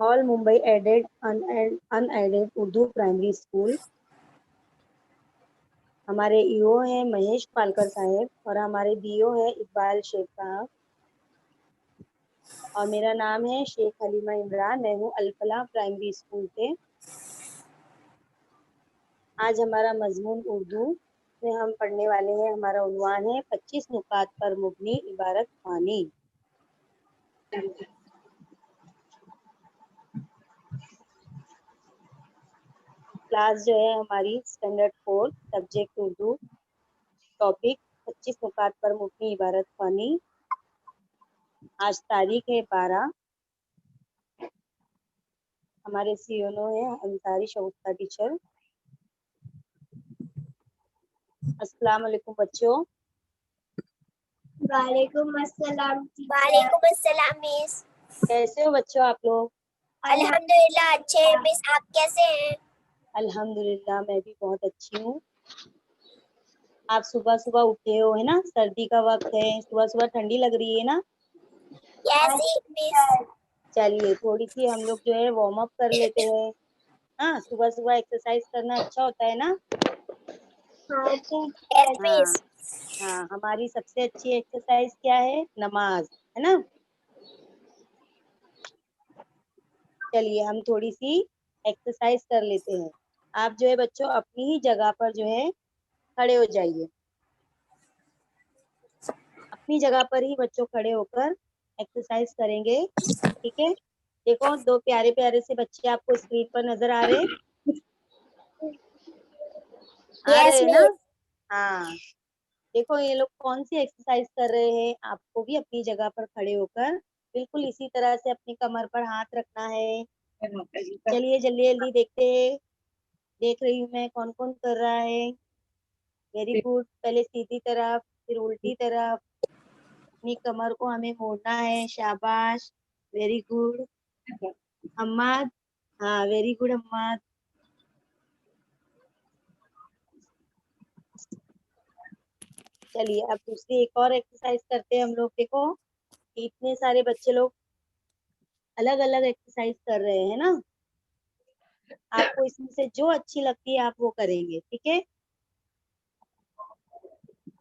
All Mumbai aided unaided Urdu primary school. हमारे EO हैं महेश पालकर साहेब और हमारे बीओ है इकबाल शेख साहब और मेरा नाम है शेख हलीमा इमरान। मैं हूँ अल-फलाह प्राइमरी स्कूल से। आज हमारा मजमून उर्दू में हम पढ़ने वाले हैं। हमारा उन्वान है 25 नुकात पर मुबनी इबारत ख़वानी। क्लास जो है हमारी स्टैंडर्ड 4 सब्जेक्ट उर्दू, टॉपिक 25 नुकात पर मुबनी इबारत ख़वानी। आज तारीख है 12। हमारे सीओनो है अंसारी शगुफ्ता टीचर। अस्सलाम वालेकुम बच्चों। वालेकुम अस्सलाम मिस। कैसे हो बच्चों आप लोग? अल्हम्दुलिल्लाह अच्छे हैं मिस, आप कैसे हैं? अल्हम्दुलिल्लाह मैं भी बहुत अच्छी हूँ। आप सुबह सुबह उठे हो है ना, सर्दी का वक्त है, सुबह सुबह ठंडी लग रही है ना? Yes miss. चलिए थोड़ी सी हम लोग जो है वार्म अप कर लेते हैं। हाँ, सुबह सुबह एक्सरसाइज करना अच्छा होता है ना? यस हाँ मिस। हाँ, हमारी सबसे अच्छी एक्सरसाइज क्या है? नमाज, है ना? चलिए हम थोड़ी सी एक्सरसाइज कर लेते हैं। आप जो है बच्चों अपनी ही जगह पर जो है खड़े हो जाइए। अपनी जगह पर ही बच्चों खड़े होकर एक्सरसाइज करेंगे, ठीक है? देखो दो प्यारे प्यारे से बच्चे आपको स्क्रीन पर नजर आ रहे हैं? आ रहे यस हैं ना? मिस। हाँ, देखो ये लोग कौन सी एक्सरसाइज कर रहे हैं। आपको भी अपनी जगह पर खड़े होकर बिल्कुल इसी तरह से अपनी कमर पर हाथ रखना है। चलिए जल्दी जल्दी देखते हैं। देख रही हूँ मैं कौन कौन कर रहा है। Very good. पहले सीधी तरफ फिर उल्टी तरफ, अपनी कमर को हमें मोड़ना है। शाबाश, वेरी गुड अम्माद। हाँ वेरी गुड अम्माद। चलिए अब दूसरी एक और एक्सरसाइज करते हैं हम लोग। देखो इतने सारे बच्चे लोग अलग अलग एक्सरसाइज कर रहे हैं ना। आपको इसमें से जो अच्छी लगती है आप वो करेंगे, ठीक है?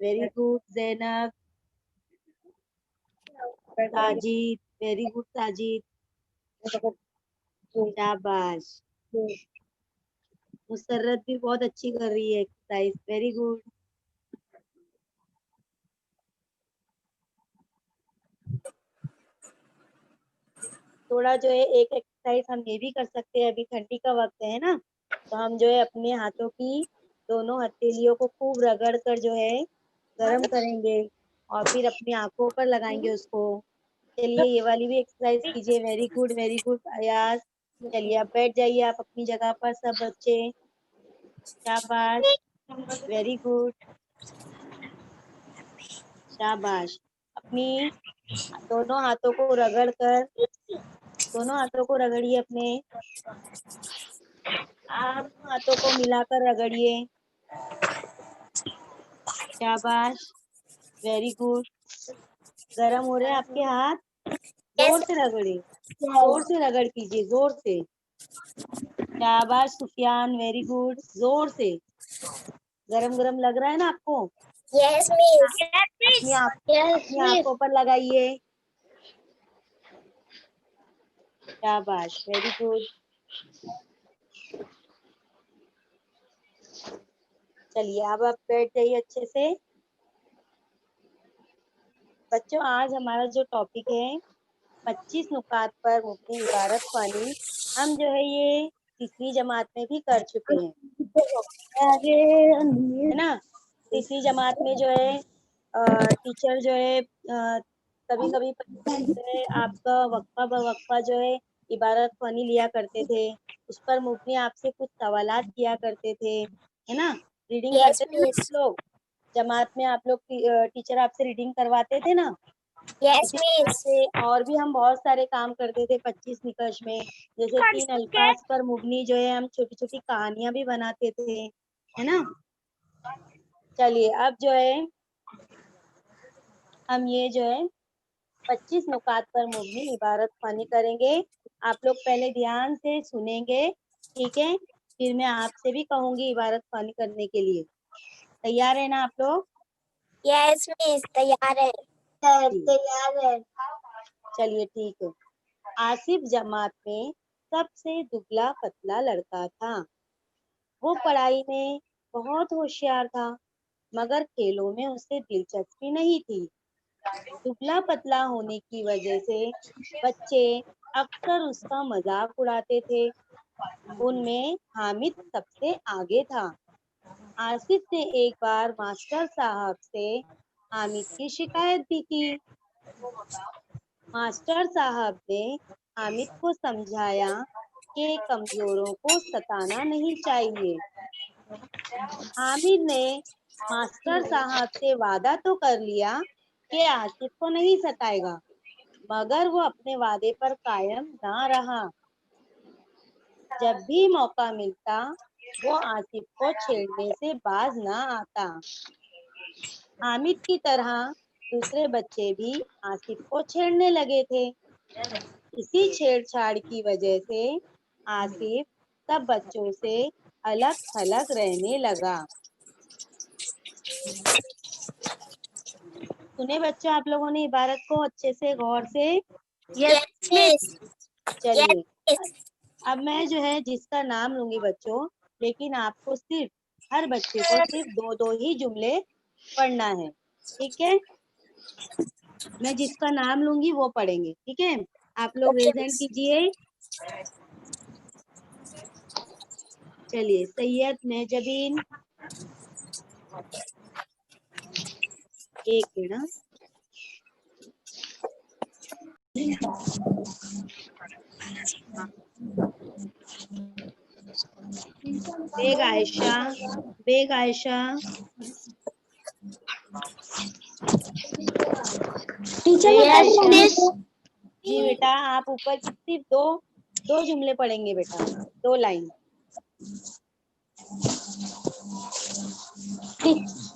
Very good Zainab. Sajid, very good Sajid. शाबाश। मुसर्रत भी बहुत अच्छी कर रही है एक्सरसाइज, वेरी गुड। थोड़ा जो है एक एक्सरसाइज हम ये भी कर सकते हैं, अभी ठंडी का वक्त है ना, तो हम जो है अपने हाथों की दोनों हथेलियों को खूब रगड़ कर जो है गर्म करेंगे और फिर अपनी आंखों पर लगाएंगे उसको। चलिए ये वाली भी एक्सरसाइज कीजिए। Very good Ayaz. चलिए अब बैठ जाइए आप अपनी जगह पर सब बच्चे। शाबाश, वेरी गुड, शाबाश। अपनी दोनों हाथों को रगड़ कर, दोनों हाथों को रगड़िए अपने, आप हाथों को मिलाकर रगड़िए। शाबाश, वेरी गुड। गरम हो रहे हैं आपके हाथ, जोर यस से रगड़िए, जोर से रगड़ कीजिए, जोर से। शाबाश सुफियान, वेरी गुड, जोर से। गरम गरम लग रहा है ना आपको? Yes miss. अपनी आंखों पर लगाइए। शाबाश, वेरी गुड। चलिए अब आप बैठ जाइए अच्छे से। बच्चों आज हमारा जो टॉपिक है 25 नुकात पर मुबनी इबारत ख़वानी, हम जो है ये तीसरी जमात में भी कर चुके हैं, है ना? तीसरी जमात में जो है टीचर जो है कभी कभी जो है आपका वक्फा ब वक्फा जो है इबारत ख़वानी लिया करते थे। उस पर मुबनी आपसे कुछ सवालात किया करते थे, है ना? रीडिंग यस करते थे ना आप मिस। लोग? जमात में आप लोग टीचर आपसे रीडिंग करवाते थे ना? यस इसी तरह मिस। से और भी हम बहुत सारे काम करते थे 25 निकश में। जैसे 3 अल्फाज पर मुबनी जो है हम छोटी छोटी कहानियां भी बनाते थे, है ना? चलिए अब जो है हम ये जो है 25 नुकात पर मुबनी इबारत ख़वानी करेंगे। आप लोग पहले ध्यान से सुनेंगे, ठीक है? फिर मैं आपसे भी कहूंगी इबारत खानी करने के लिए। तैयार है ना आप लोग? यस मिस, तैयार है। जी। तैयार है। चलिए ठीक है। आसिफ जमात में सबसे दुबला पतला लड़का था। वो पढ़ाई में बहुत होशियार था, मगर खेलों में उसे दिलचस्पी नहीं थी। दुबला पतला होने की वजह से बच्चे अक्सर उसका मजाक उड़ाते थे। उनमें हामिद सबसे आगे था। आसिफ ने एक बार मास्टर साहब से हामिद की शिकायत भी की। मास्टर साहब ने हामिद को समझाया कि कमजोरों को सताना नहीं चाहिए। हामिद ने मास्टर साहब से वादा तो कर लिया कि आसिफ को नहीं सताएगा, मगर वो अपने वादे पर कायम ना रहा। जब भी मौका मिलता वो आसिफ को छेड़ने से बाज ना आता। हामिद की तरह दूसरे बच्चे भी आसिफ को छेड़ने लगे थे। इसी छेड़छाड़ की वजह से आसिफ सब बच्चों से अलग थलग रहने लगा। सुने बच्चों आप लोगों ने इबारत को अच्छे से गौर से? Yes miss. चलिए, यस। अब मैं जो है जिसका नाम लूंगी बच्चों, लेकिन आपको सिर्फ हर बच्चे को सिर्फ दो दो ही जुमले पढ़ना है, ठीक है? मैं जिसका नाम लूंगी वो पढ़ेंगे, ठीक है? आप लोग ओके रेज हैंड मिस। कीजिए। चलिए, सैयद मेहजबीन, एक minute. Baig Ayesha, Baig Ayesha. Teacher Baig yes Ayesha, miss. जी बेटा आप ऊपर की सिर्फ दो दो जुमले पढ़ेंगे बेटा, दो लाइन।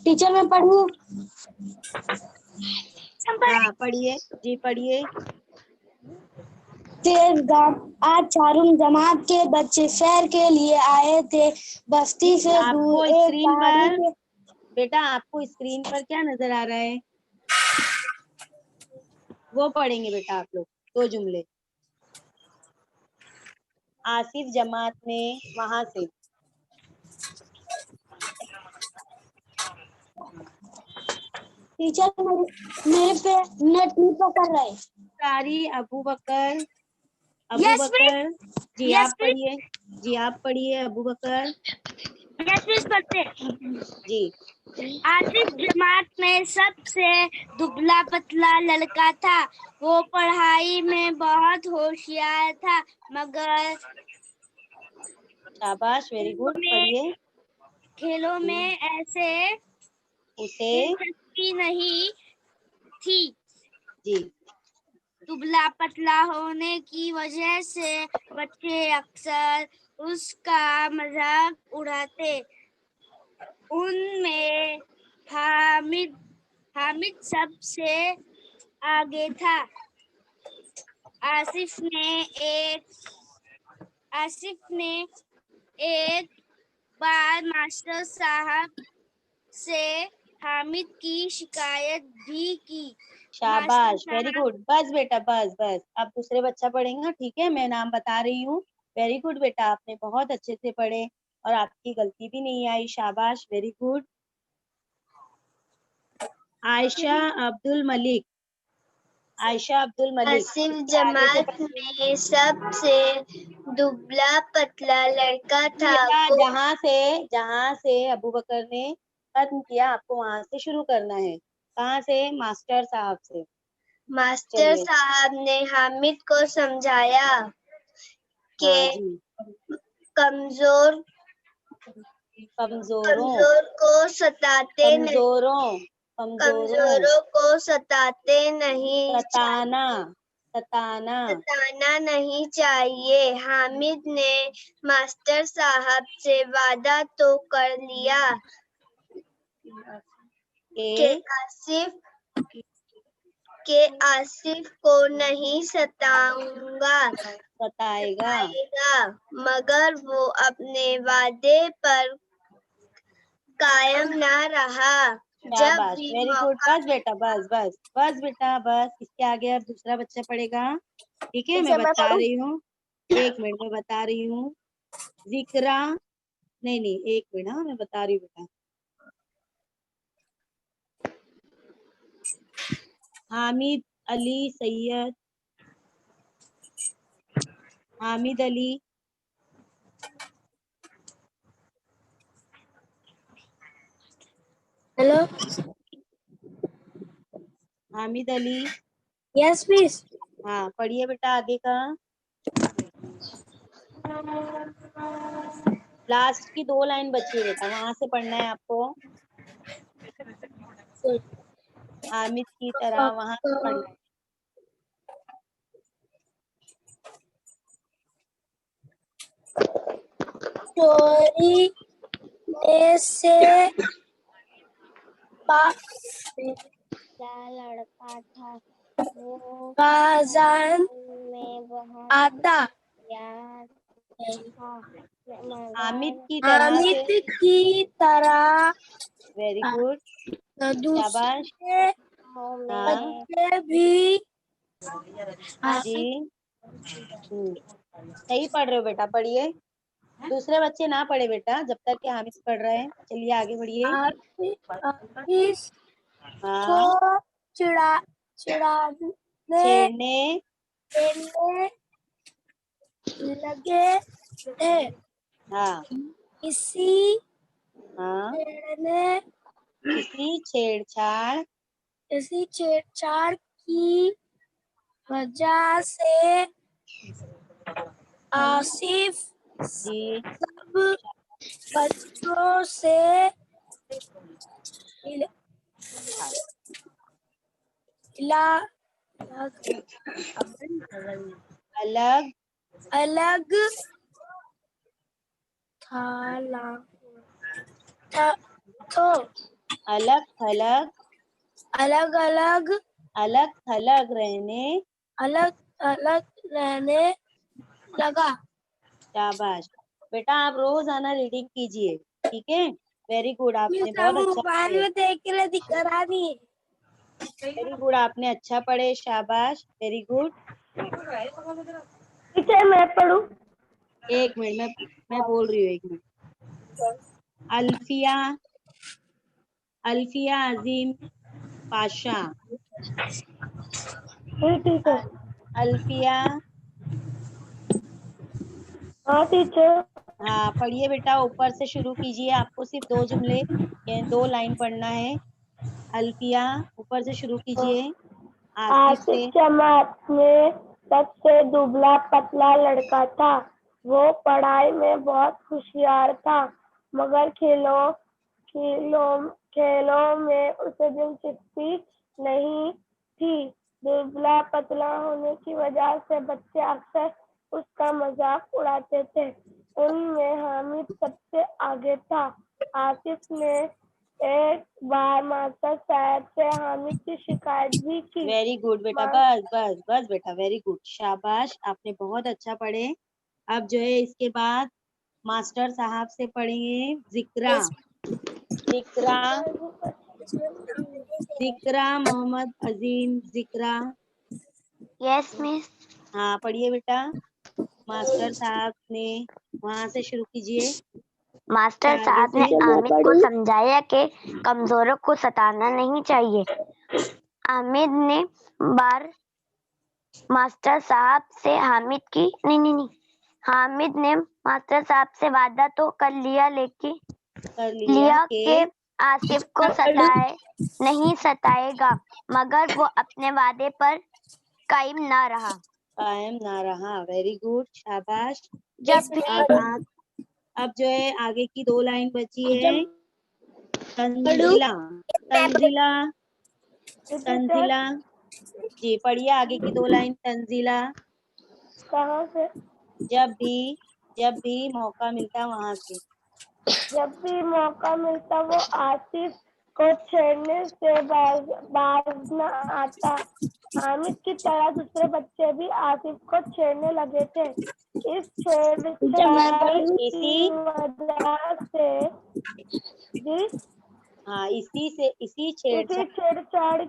टीचर मैं पढ़ूं? हाँ पढ़िए जी, पढ़िए। तेज गांव, आज चारों जमात के बच्चे सैर के लिए आए थे। बस्ती से दूर आपको एक स्क्रीन पहाड़ी पर, पे बेटा आपको स्क्रीन पर क्या नजर आ रहा है? वो पढ़ेंगे बेटा आप लोग, दो जुमले। आसिफ जमात में वहां से। टीचर मेरे पे नेट नहीं पकड़ रहे। सारी अबू बकर, अबू यस मिस। बकर जी यस आप पढ़िए, जी आप पढ़िए अबू बकर मिस पढ़ते। जी। आसिफ जमात में सबसे दुबला पतला लड़का था। वो पढ़ाई में बहुत होशियार था, मगर शाबाश, वेरी गुड, पढ़िए। खेलों में ऐसे उसे दिलचस्पी नहीं थी। जी। दुबला पतला होने की वजह से बच्चे अक्सर उसका मजाक उड़ाते। उनमें हामिद हामिद सबसे आगे था। आसिफ ने एक बार मास्टर साहब से हामिद की शिकायत भी की। मास्टर शाबाश, वेरी साहब गुड, बस बेटा बस बस। अब दूसरे बच्चा पढ़ेगा, ठीक है? मैं नाम बता रही हूँ। वेरी गुड बेटा, आपने बहुत अच्छे से पढ़े और आपकी गलती भी नहीं आई। शाबाश, वेरी गुड। आयशा अब्दुल मलिक, आयशा अब्दुल मलिक। आसिफ इसके आगे से जमात में सबसे दुबला पतला लड़का जी था। बेटा, वो जहाँ से अबू बकर ने खत्म किया आपको वहां से शुरू करना है। कहाँ से? मास्टर साहब से। मास्टर चलिए। साहब ने हामिद को समझाया कि हाँ जी। कमजोर कमजोरों, कमजोर को सताते नहीं कमजोरों, कमजोरों, कमजोरों को सताते नहीं सताना, सताना। सताना नहीं चाहिए। हामिद ने मास्टर साहब से वादा तो कर लिया कि ए आसिफ के आसिफ को नहीं सताएगा, मगर वो अपने वादे पर कायम ना रहा। जब शाबाश, भी वेरी गुड। मौका बस बेटा, बस बस बस बेटा, बस। इसके आगे अब दूसरा बच्चा पढ़ेगा। ठीक है, मैं बता रही हूँ। 1 मिनट में बता रही हूँ। जिक्रा, नहीं नहीं, 1 मिनट। हाँ, मैं बता रही हूँ बेटा। Hamid Ali Syed, Hamid Ali, hello, Hamid Ali. Yes please. हाँ, पढ़िए बेटा आगे का। लास्ट की 2 लाइन बची है बेटा, वहां से पढ़ना है आपको। हामिद की तरह वहां से पढ़ना है। चोरी में से लड़का था, वो बाजार में बहुत आता। हामिद की तरह से। हामिद की तरह वेरी गुड, शाबाश। दूसरे हाँ बच्चे भी जी, सही पढ़ रहे हो बेटा, पढ़िए। दूसरे बच्चे ना पढ़े बेटा, जब तक कि हामिद पढ़ रहे हैं। चलिए आगे बढ़िए। हाफिज को हाँ, चिढ़ाने छेड़ने लगे थे। हाँ इसी हाँ, छेड़ने इसी छेड़छाड़ की वजह से आसिफ जी, सब बच्चों से इला, अलग अलग थो अलग थलग, अलग अलग थलग रहने लगा। शाबाश बेटा, आप रोजाना रीडिंग कीजिए। ठीक है, वेरी गुड, आपने बहुत अच्छा मोबाइल पढ़े। में देख के लिए दिखा दी। वेरी गुड, आपने अच्छा पढ़े, शाबाश, वेरी गुड। टीचर मैं पढ़ूं? 1 मिनट, मैं बोल रही हूँ, 1 मिनट। अल्फिया, अल्फिया अजीम पाशा। टीचर। अल्फिया, हाँ टीचर। हाँ पढ़िए बेटा, ऊपर से शुरू कीजिए। आपको सिर्फ 2 जुमले या 2 लाइन पढ़ना है। अल्फिया, ऊपर से शुरू कीजिए। आसिफ आसिफ से। जमात में सबसे दुबला पतला लड़का था। वो पढ़ाई में बहुत होशियार था, मगर खेलों में उसे दिलचस्पी नहीं थी। दुबला पतला होने की वजह से बच्चे अक्सर उसका मजाक उड़ाते थे। उनमें हामिद सबसे आगे था। आसिफ ने एक बार मास्टर साहब से हामिद की शिकायत भी की। वेरी गुड बेटा, बस बस बस बेटा, वेरी गुड, शाबाश, आपने बहुत अच्छा पढ़े। अब जो है इसके बाद मास्टर साहब से पढ़ेंगे। जिक्रा, जिक्रा, जिक्रा मोहम्मद अजीम, जिक्रा। Yes miss. हाँ पढ़िए बेटा, मास्टर साहब ने वहां से शुरू कीजिए। मास्टर आगे साहब ने से। आमिद को समझाया कि कमजोरों को सताना नहीं चाहिए। आमिद ने बार मास्टर साहब से हामिद की नहीं नहीं नहीं हामिद ने मास्टर साहब से वादा तो कर लिया, लेकिन कर लिया कि आसिफ को नहीं सताएगा, मगर वो अपने वादे पर कायम ना रहा। कायम ना रहा। वेरी गुड, शाबाश। जब भी अब जो है आगे की 2 लाइन बची है। तंजिला, तंजिला, तंजिला। जी पढ़िए आगे की 2 लाइन। तंजिला, कहाँ से? जब भी मौका मिलता वहां से। जब भी मौका मिलता वो आसिफ को छेड़ने से बाज न आता। हामिद की तरह दूसरे बच्चे भी आसिफ को छेड़ने लगे थे। इस छेड़छाड़ की वजह से जी हाँ, इसी छेड़छाड़। इसी छेड़छाड़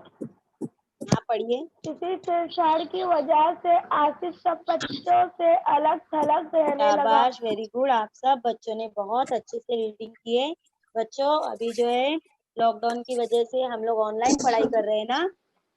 हाँ, पढ़िए। इसी छेड़छाड़ की वजह से आसिफ सब बच्चों से अलग थलग रहने लगा। शाबाश, वेरी गुड। आप सब बच्चों ने बहुत अच्छे से रीडिंग की है। बच्चों, अभी जो है लॉकडाउन की वजह से हम लोग ऑनलाइन पढ़ाई कर रहे हैं ना,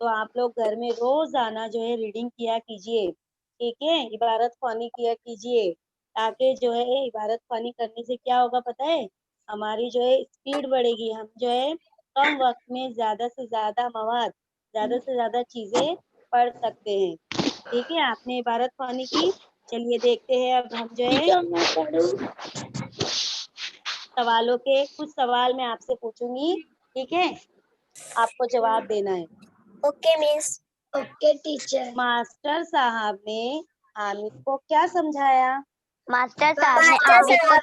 तो आप लोग घर में रोजाना जो है रीडिंग किया कीजिए, ठीक है। इबारत ख्वानी किया कीजिए, ताकि जो है इबारत ख्वानी करने से क्या होगा पता है, हमारी जो है स्पीड बढ़ेगी। हम जो है कम वक्त में ज्यादा से ज्यादा मवाद, ज्यादा से ज्यादा चीजें पढ़ सकते हैं, ठीक है। आपने इबारत ख्वानी की। चलिए देखते हैं अब हम जो है सवालों के कुछ सवाल मैं आपसे पूछूंगी, ठीक है। आपको जवाब देना है। Okay miss. Okay teacher. Master साहब ने हामिद को क्या समझाया? मास्टर साहब ने हामिद को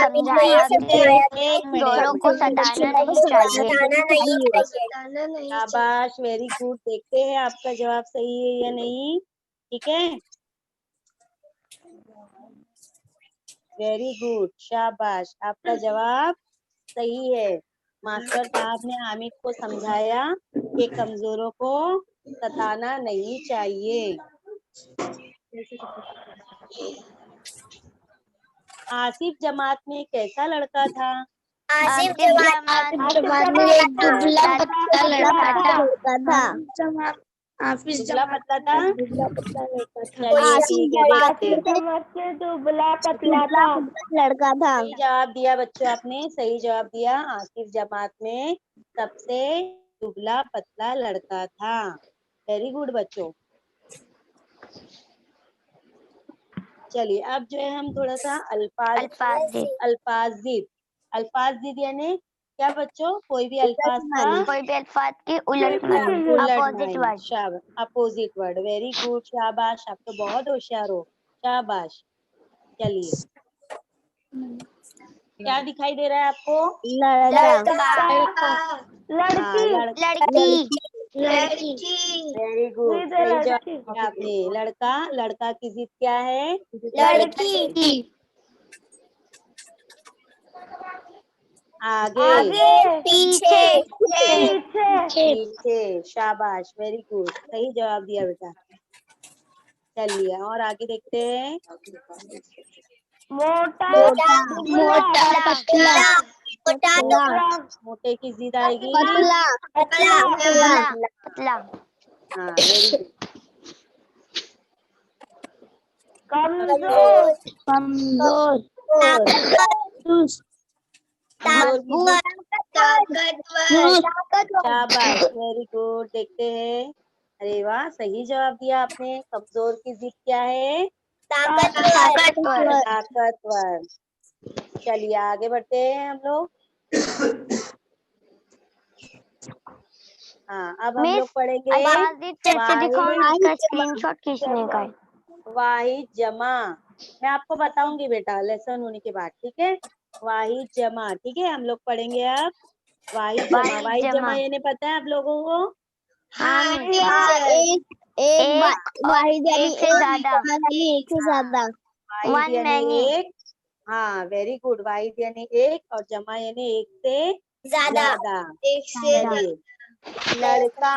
समझाया कि एक मिनट, कमजोरों को सताना नहीं चाहिए। शाबाश, वेरी गुड। देखते हैं आपका जवाब सही है या नहीं, ठीक है। वेरी गुड, शाबाश, आपका जवाब सही है। मास्टर साहब ने हामिद को समझाया कि कमजोरों को सताना नहीं चाहिए। आसिफ जमात में कैसा लड़का था? आसिफ जमात में एक दुबला पतला लड़का था। दुबला पतला था। चलिए आसिफ ठीक है, देखते हैं। जमात में दुबला पतला था। लड़का था। सही जवाब दिया बच्चों, आपने सही जवाब दिया। आसिफ जमात में सबसे दुबला पतला लड़का था। वेरी गुड बच्चों। चलिए अब जो है हम थोड़ा सा अल्फाजिद यानी क्या बच्चों? कोई भी अल्फाज का कोई भी अल्फाज की उलट उलट अपोजिट वर्ड। शाबाश, अपोजिट वर्ड। वेरी गुड, शाबाश, आप तो बहुत होशियार हो। शाबाश। चलिए, क्या दिखाई दे रहा है आपको? हाँ, लड़की। वेरी गुड, सही जवाब दिया आपने। लड़का की जिद क्या है? लड़की। आगे, पीछे। पीछे। शाबाश, वेरी गुड, सही जवाब दिया बेटा। चलिए और आगे देखते हैं। मोटा मोटे की जिद आएगी। पतला। हाँ, वेरी गुड। कमजोर। कमजोर की जिद। शाबाश, वेरी गुड। देखते हैं। अरे वाह, सही जवाब दिया आपने। कमजोर की जिद क्या है? ताकतवर। चलिए आगे बढ़ते हैं हम लोग। हाँ, अब हम लोग पढ़ेंगे अल्फाजिद कैसे दिखाऊं, वाहिद इसका स्क्रीनशॉट खींचने का है। वाहिद जमा। मैं आपको बताऊंगी बेटा लेसन होने के बाद, ठीक है। वाहिद जमा, ठीक है। हम लोग पढ़ेंगे अब वाहिद जमा। वाहिद जमा ये नहीं पता है आप लोगों को? एक से ज्यादा। वाहिद वन यानी मैनी। एक। हाँ, वेरी गुड। वाहिद यानी एक और जमा यानी एक से ज्यादा। चलिए, लड़का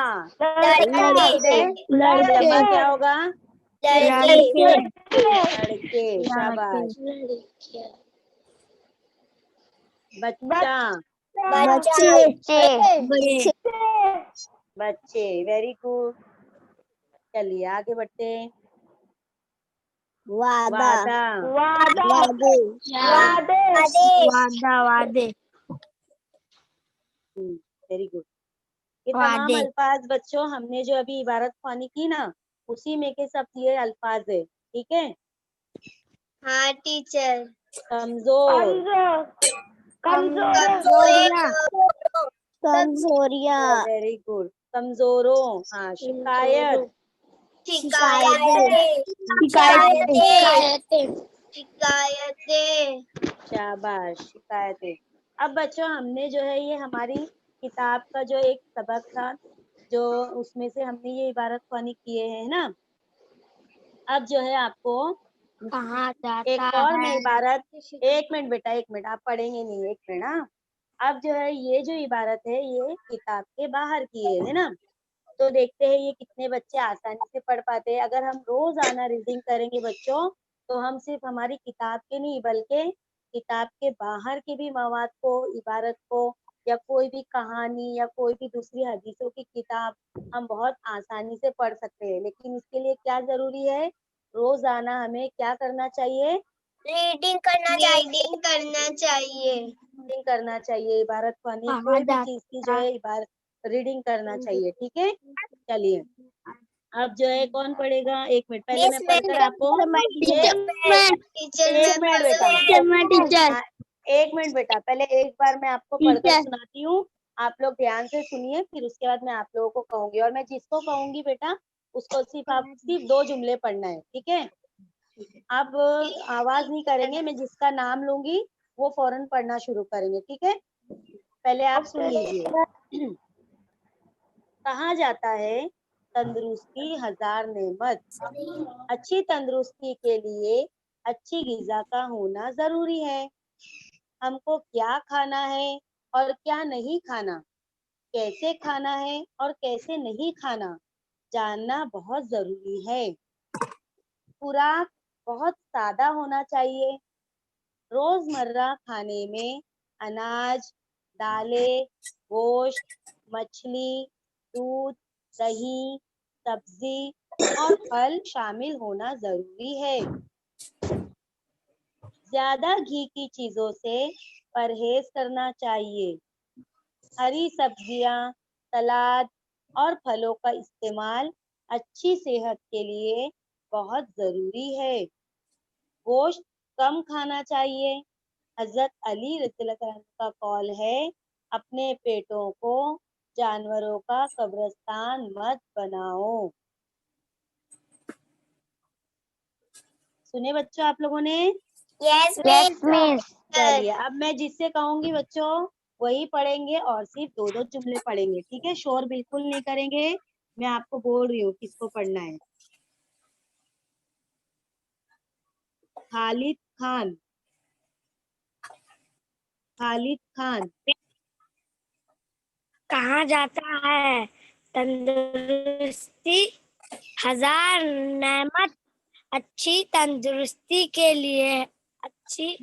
जमा क्या होगा? लड़के। शाबाश। बच्चा, बच्चे। Very good. चलिए आगे बढ़ते हैं। वादा। Very good. ये तमाम अल्फाज बच्चों हमने जो अभी इबारत ख्वानी की ना, उसी में के सब ये अल्फाज है, ठीक है। हाँ टीचर। कमजोर। कमजोरियां। Very good. कमजोरों। हाँ, शिकायत। शाबाश, शिकायतें। अब बच्चों हमने जो है ये हमारी किताब का जो एक सबक था, जो उसमें से हमने ये इबारत ख्वानी किए हैं ना। अब जो है आपको कहाँ एक जाता और मैं है? इबारत, 1 मिनट बेटा 1 मिनट, आप पढ़ेंगे नहीं, 1 मिनट। हाँ, अब जो है ये जो इबारत है ये किताब के बाहर की है ना। तो देखते हैं ये कितने बच्चे आसानी से पढ़ पाते हैं। अगर हम रोजाना रीडिंग करेंगे बच्चों, तो हम सिर्फ हमारी किताब के नहीं बल्कि किताब के बाहर के भी मवाद को, इबारत को, या कोई भी कहानी या कोई भी दूसरी हदीसों की किताब हम बहुत आसानी से पढ़ सकते हैं। लेकिन इसके लिए क्या जरूरी है, रोजाना हमें क्या करना चाहिए, रीडिंग करना चाहिए। रीडिंग करना चाहिए, इबारत ख्वानी, कहाँ कोई भी चीज की जो जाता है इबारत रीडिंग करना चाहिए। ठीक है, चलिए अब जो है कौन पढ़ेगा, 1 मिनट पहले मैं पढ़कर आपको ये, टीचर 1 मिनट बेटा, टीचर हाँ, 1 मिनट बेटा, पहले एक बार मैं आपको पढ़कर टीचर सुनाती हूँ। आप लोग ध्यान से सुनिए, फिर उसके बाद मैं आप लोगों को कहूंगी, और मैं जिसको कहूंगी बेटा उसको सिर्फ आप सिर्फ 2 जुमले पढ़ना है। ठीक है, आप आवाज नहीं करेंगे, मैं जिसका नाम लूंगी वो फौरन पढ़ना शुरू करेंगे। ठीक है, पहले आप सुन लीजिए। कहा जाता है तंदुरुस्ती हजार नेमत, अच्छी तंदुरुस्ती के लिए अच्छी गिजा का होना जरूरी है। हमको क्या खाना है और क्या नहीं खाना, कैसे खाना है और कैसे नहीं खाना, जानना बहुत जरूरी है। खुराक बहुत सादा होना चाहिए। रोजमर्रा खाने में अनाज, दालें, गोश्त, मछली, दूध, दही, सब्जी और फल शामिल होना जरूरी है। ज्यादा घी की चीजों से परहेज करना चाहिए। हरी सब्जियां, सलाद और फलों का इस्तेमाल अच्छी सेहत के लिए बहुत जरूरी है। गोश्त कम खाना चाहिए। हजरत अली रज़ियल्लाहु अन्हु का कौल है, अपने पेटों को जानवरों का कब्रिस्तान मत बनाओ। सुने बच्चों आप लोगों ने? यस यस मिस चलिए अब मैं जिससे कहूंगी बच्चों वही पढ़ेंगे, और सिर्फ 2 जुमले पढ़ेंगे। ठीक है, शोर बिल्कुल नहीं करेंगे, मैं आपको बोल रही हूँ किसको पढ़ना है। खालिद खान, खालिद खान। कहाँ जाता है? तंदुरुस्ती हजार नेमत, अच्छी तंदुरुस्ती के लिए अच्छी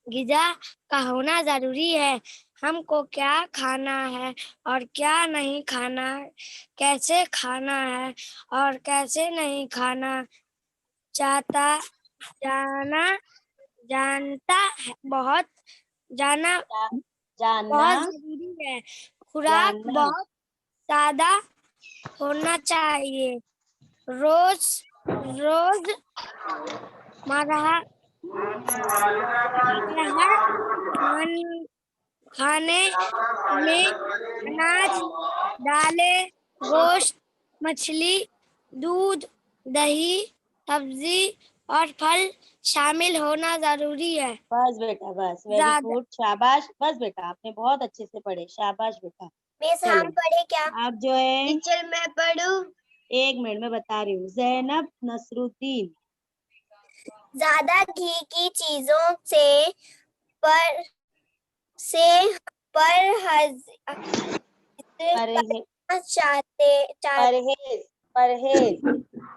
गिजा का होना जरूरी है। हमको क्या खाना है और क्या नहीं खाना, कैसे खाना है और कैसे नहीं खाना, चाहता जाना जानता है बहुत जाना जानना, बहुत जरूरी है। खुराक जानना, बहुत सादा होना चाहिए। रोज रोज मरहा मरहर खान, खाने में अनाज, दालें, गोश्त, मछली, दूध, दही, सब्जी और फल शामिल होना जरूरी है। बस बेटा बस, वेरी ज्यादा गुड, शाबाश, बस बेटा आपने बहुत अच्छे से पढ़े, शाबाश बेटा। मिस हम चलो पढ़े क्या? आप जो है, टीचर मैं पढ़ूं? 1 मिनट में बता रही हूँ। जैनब नसरुद्दीन, ज्यादा घी की चीजों से पर से परहेज परहेज, करना चाहते परहेज, परहेज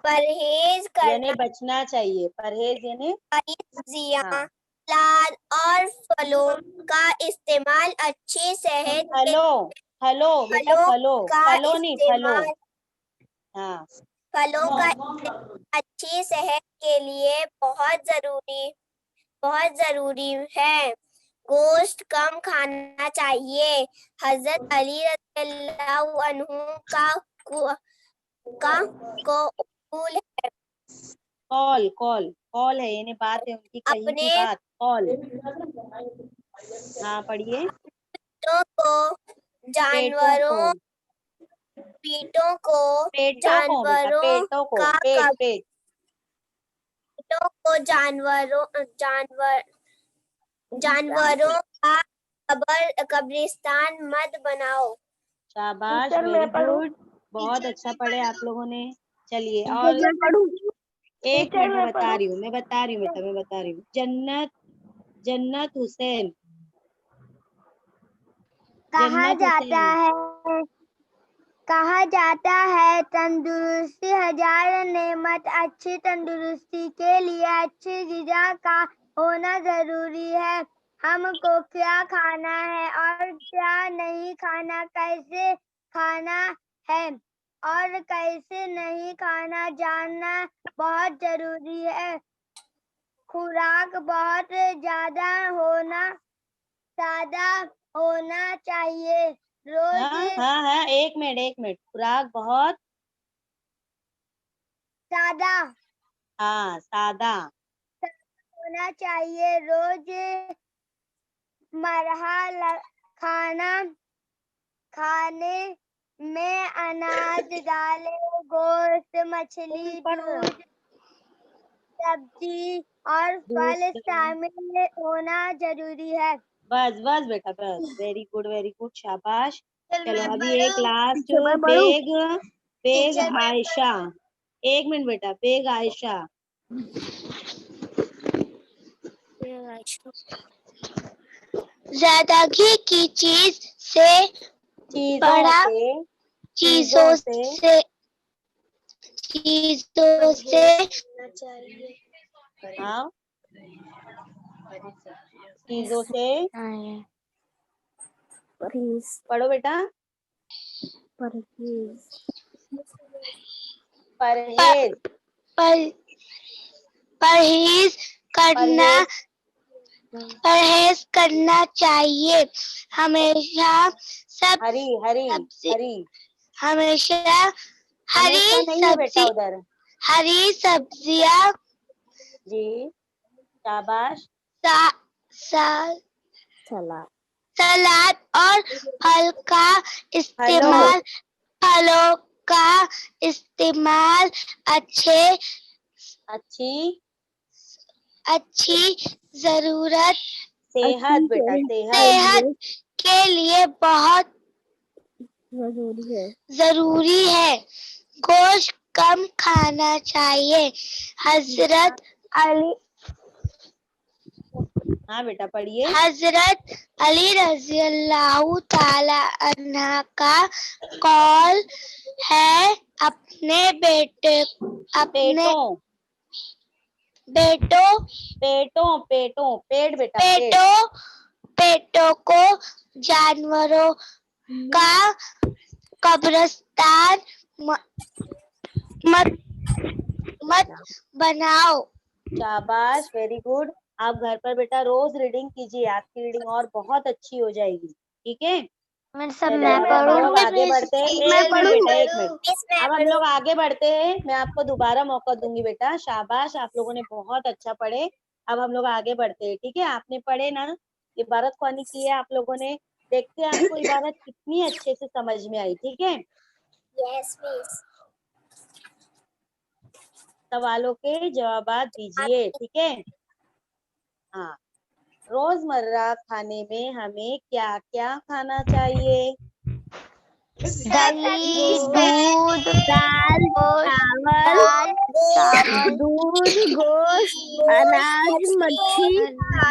परहेज यानी करना बचना चाहिए, परहेज यानी, हरी सब्जियां, हाँ। सलाद और फलों का इस्तेमाल अच्छी सेहत के फलो, फलो बेटा, फलों फलो, का फलो नहीं, फलो, इस्तेमाल हाँ। फलों का इस्तेमाल अच्छी सेहत के लिए बहुत जरूरी है। गोश्त कम खाना चाहिए। हजरत अली रज़ियल्लाहु अन्हु का कौल है। कॉल, कॉल, कॉल है यानी बात है उनकी कही अपने की बात, कॉल। हाँ पढ़िए। पेटों को पेटों को, जानवरों पेटों को पेटों को बेटा, जानवरों पेटों को, का पेट, पेट। पेटों को जानवरों का कब्रिस्तान मत बनाओ। शाबाश, टीचर वेरी मैं पढ़ूं? गुड, बहुत अच्छा पढ़े आप लोगों ने। चलिए टीचर और मैं पढ़ूं? एक टीचर मिनट, मैं मैं बता पढ़ूं? रही हूँ बेटा, मैं बता रही हूँ। जन्नत हुसैन, कहा जन्नत जाता हुसैन। है कहा जाता है तंदुरुस्ती हजार नेमत। अच्छी तंदुरुस्ती के लिए अच्छी ग़िज़ा का होना जरूरी है। हमको क्या खाना है और क्या नहीं खाना, कैसे खाना है और कैसे नहीं खाना जानना बहुत जरूरी है। खुराक बहुत सादा होना चाहिए। रोज हाँ, एक मिनट, खुराक बहुत सादा सादा होना चाहिए। रोज मरहा खाने में अनाज, दालें, गोश्त, मछली, दूध, सब्जी और फल दूध। शामिल होना जरूरी है। बस बेटा, बस, वेरी गुड, शाबाश। चलो अभी एक लास्ट, टीचर मैं पढ़ूं? बेग बेग आयशा। एक मिनट बेटा, बेग आयशा। ज्यादा घी की चीजों चीजों से हाँ, चीजों से पढ़ो बेटा। परहेज पर- परहेज करना परहेज चाहिए। हमेशा सब हरी हरी सब्जी हरी हमेशा हमेशा नहीं है बेटा उधर। हरी सब्जियां, जी, शाबाश। सलाद और हेलो, फलों का इस्तेमाल अच्छी जरूरत सेहत बेटा, सेहत सेहत के लिए बहुत जरूरी है। गोश्त कम खाना चाहिए। हजरत हाँ बेटा, पढ़िए। अली रज़ी अल्लाह ताला अन्हा का कौल है, अपने पेटों पेट बेटा, पेटों को जानवरों का कब्रिस्तान मत बनाओ। शाबाश, वेरी गुड। आप घर पर बेटा रोज रीडिंग कीजिए, आपकी रीडिंग और बहुत अच्छी हो जाएगी। ठीक है, चलो अब हम लोग आगे बढ़ते हैं। एक मिनट बेटा, एक मिनट, अब हम लोग आगे बढ़ते हैं। मैं आपको दोबारा मौका दूंगी बेटा। शाबाश, आप लोगों ने बहुत अच्छा पढ़े। अब हम लोग आगे बढ़ते हैं। ठीक है, आपने पढ़े ना, इबारत ख्वानी की है आप लोगों ने। देखते हैं आपको इबारत कितनी अच्छे से समझ में आई। ठीक है, यस मिस। सवालों के जवाब दीजिए। ठीक है, हाँ। रोजमर्रा खाने में हमें क्या क्या खाना चाहिए? दही, दूध, दाल, चावल, दूध, गोश्त, अनाज, मच्छी,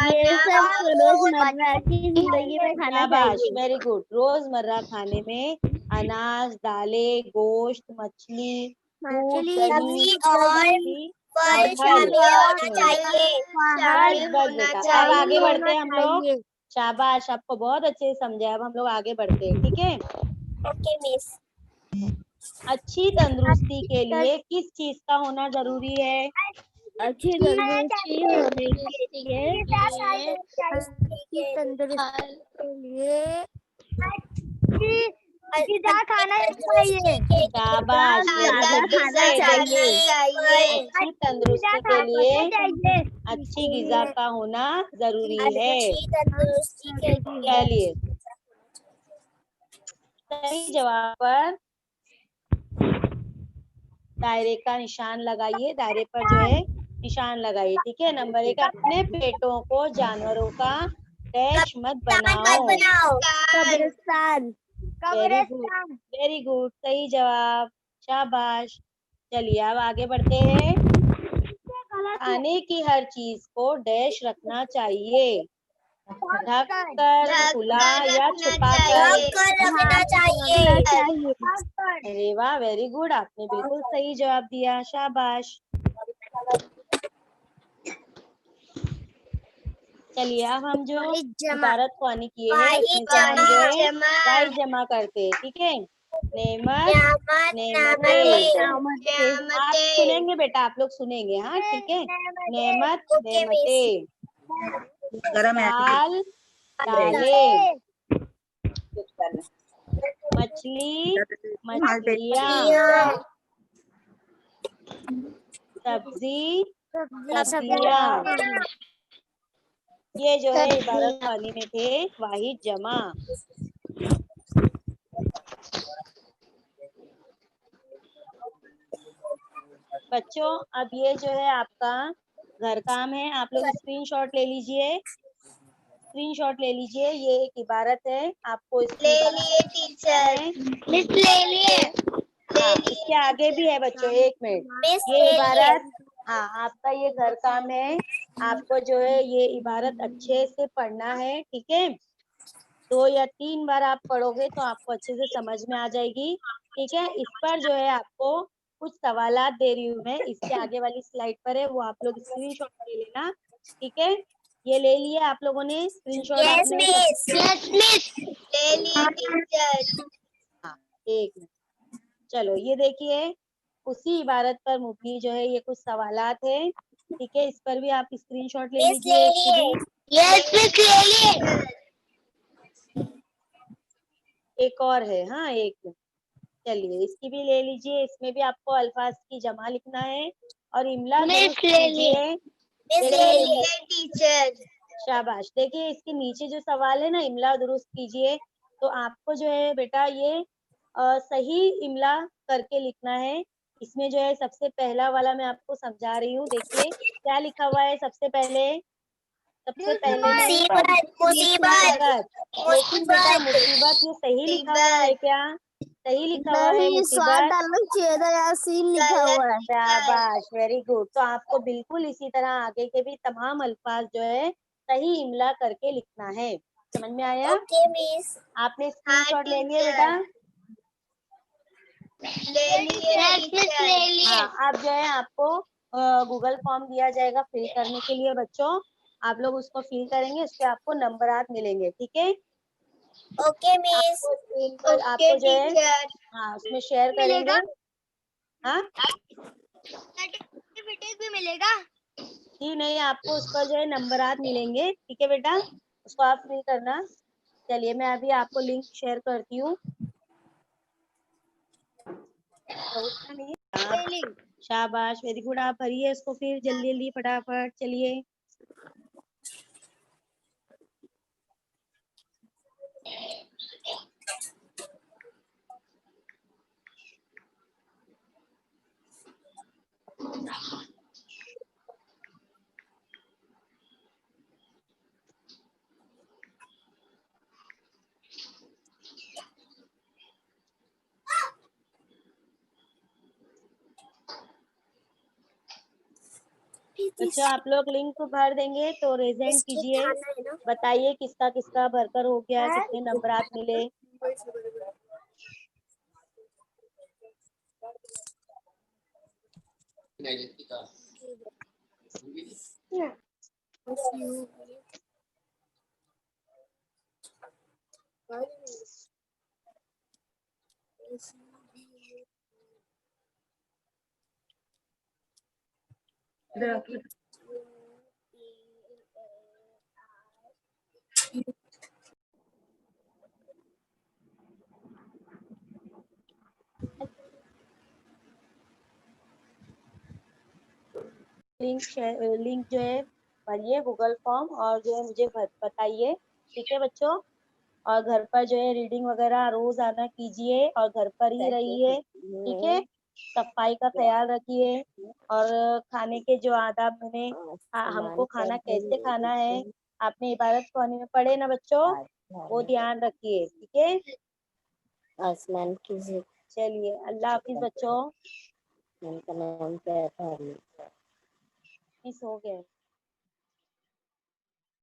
ये सब रोजमर्रा की जिंदगी में खाना शाबाश, चाहिए। Very good. रोजमर्रा खाने में अनाज, दालें, गोश्त, मछली, दूध, दही, सब्जी और फल बस बेटा, अब आगे बढ़ते हैं हम लोग। शाबाश, आपको बहुत अच्छे से समझा। अब हम लोग आगे बढ़ते हैं। ठीक है, ओके मिस। अच्छी तंदुरुस्ती के लिए किस चीज का होना जरूरी है? अच्छी तंदुरुस्ती होने के लिए खाना चाहिए। शाबाश, वेरी ज्यादा गुड। खाना चाहिए। अच्छी तंदुरुस्ती के लिए अच्छी ग़िज़ा का होना जरूरी है। चलिए, सही जवाब पर दायरे का निशान लगाइए। दायरे पर जो है निशान लगाइए। ठीक है, नंबर 1, अपने पेटों को जानवरों का डैश मत बनाओ। कब्रिस्तान। वेरी गुड, कब्रिस्तान। वेरी गुड, सही जवाब, शाबाश। चलिए अब आगे बढ़ते हैं। खाने की हर चीज को डैश रखना चाहिए, ढक कर, खुला या छुपा कर। रखना चाहिए। अरे वाह, वेरी गुड, आपने बिल्कुल सही जवाब दिया, शाबाश। चलिए अब हम जो इबारत ख्वानी किए हैं उसमें से हम जो है वाइज जमा करते हैं, ठीक है। नेमत, नेमते। आप सुनेंगे बेटा, आप लोग सुनेंगे, हाँ ठीक है। नेमत, नेमते। दाल, दालें। मछली, मछलियाँ। सब्जी, सब्जियाँ। ये जो है इबारत ख्वानी में थे वाहिद जमा। बच्चों अब ये जो है आपका घर काम है, आप लोग स्क्रीनशॉट ले लीजिए, स्क्रीनशॉट ले लीजिए। ये एक इबारत है, आपको इसकी इबारत है। मिस ले लिए। हाँ इसके आगे भी है बच्चों, एक मिनट। ये इबारत, हाँ आपका ये घर काम है, आपको जो है ये इबारत अच्छे से पढ़ना है, ठीक है। 2 या 3 बार आप पढ़ोगे तो आपको अच्छे से समझ में आ जाएगी, ठीक है। इस पर जो है आपको कुछ सवालात दे रही हूँ मैं, इसके आगे वाली स्लाइड पर है, वो आप लोग स्क्रीनशॉट ले लेना, ठीक है। ये ले लिए आप लोगों ने स्क्रीनशॉट? यस आपने मिस। Yes miss. ले लिए टीचर। हाँ एक मिनट, चलो ये देखिए, उसी इबारत पर मुबनी जो है ये कुछ सवालात है, ठीक है। इस पर भी आप स्क्रीनशॉट ले मिस ले लीजिए, इसकी लिए। भी। यस मिस ले लिए। एक और है, हाँ एक मिनट, चलिए इसकी भी ले लीजिए। इसमें भी आपको अल्फाज की जमा लिखना है और इमला मिस दुरुस्त ले लिए। कीजिए। मिस ले देखिए लिए टीचर। शाबाश, देखिए इसके नीचे जो सवाल है ना, इमला दुरुस्त कीजिए, तो आपको जो है बेटा ये सही इमला करके लिखना है। इसमें जो है सबसे पहला वाला मैं आपको समझा रही हूँ, देखिए क्या लिखा हुआ है। सबसे पहले, सबसे पहले में मुसीबत। मुसीबत। मुसीबत, लेकिन बेटा मुसीबत ये सही लिखा हुआ है क्या? सही लिखा हुआ है मुसीबत? चाहिए था, यार सीन लिखा हुआ है। शाबाश, वेरी गुड। तो आपको बिल्कुल इसी तरह आगे के भी तमाम अल्फाज जो है सही इमला करके लिखना है। समझ में आया? Okay miss. आपने स्क्रीनशॉट ले लिए बेटा? ले लिए टीचर। ले लिए। हाँ अब जो है आपको गूगल फॉर्म दिया जाएगा फिल करने के लिए बच्चों, आप लोग उसको फिल करेंगे, उसके आपको नंबरात मिलेंगे, ठीक है। Okay miss. आपको स्क्रीन पर ओके आपको जो है टीचर। हाँ उसमें शेयर मिलेगा? करेंगे। हाँ सर्टिफिकेट भी मिलेगा? जी नहीं, आपको उस पर जो है नंबरात मिलेंगे, ठीक है बेटा, उसको आप फिल करना। चलिए मैं अभी आपको लिंक शेयर करती हूँ। शाबाश, वेरी गुड, आप भरिए इसको फिर जल्दी जल्दी फटाफट, चलिए। बच्चों आप लोग लिंक भर देंगे तो रेजेंट कीजिए, बताइए किसका किसका भरकर हो गया, कितने नंबरात मिले। लिंक जो है भरिए गूगल फॉर्म और जो है मुझे बताइए, ठीक है बच्चों। और घर पर जो है रीडिंग वगैरह रोज आना कीजिए और घर पर ही रहिए, ठीक है। सफाई का ख्याल रखिए और खाने के जो आदाब मैंने हमको खाना कैसे खाना है आपने इबारत ख्वानी में पढ़े ना बच्चों, वो ध्यान रखिए, ठीक है। आसमान की जिद। चलिए अल्लाह हाफिज बच्चों। उनका नाम क्या था? मिस हो गए।